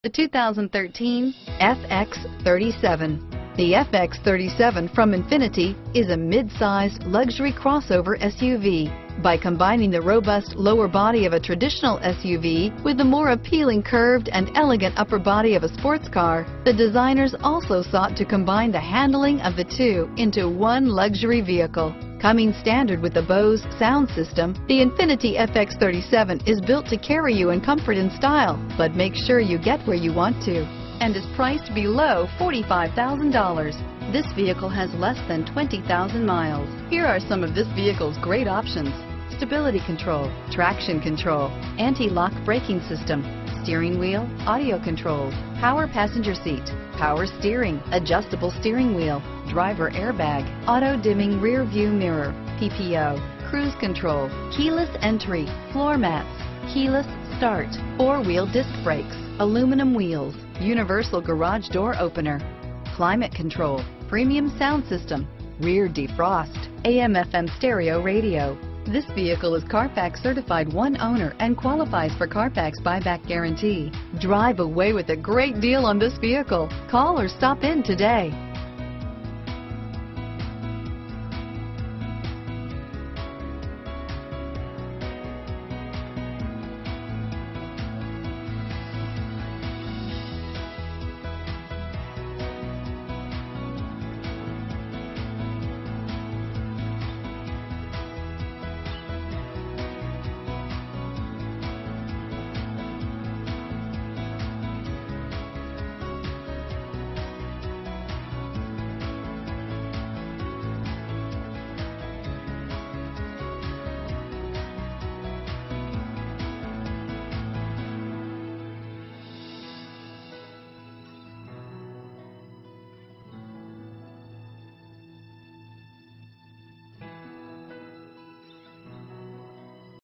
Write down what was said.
The 2013 FX37. The FX37 from Infiniti is a mid-sized luxury crossover SUV. By combining the robust lower body of a traditional SUV with the more appealing curved and elegant upper body of a sports car, the designers also sought to combine the handling of the two into one luxury vehicle. Coming standard with the Bose sound system, the Infiniti FX37 is built to carry you in comfort and style, but make sure you get where you want to, and is priced below $45,000. This vehicle has less than 20,000 miles. Here are some of this vehicle's great options: stability control, traction control, anti-lock braking system, steering wheel audio controls, power passenger seat, power steering, adjustable steering wheel, driver airbag, auto dimming rear view mirror, PPO, cruise control, keyless entry, floor mats, keyless start, four-wheel disc brakes, aluminum wheels, universal garage door opener, climate control, premium sound system, rear defrost, AM/FM stereo radio. This vehicle is Carfax certified one owner and qualifies for Carfax buyback guarantee. Drive away with a great deal on this vehicle. Call or stop in today.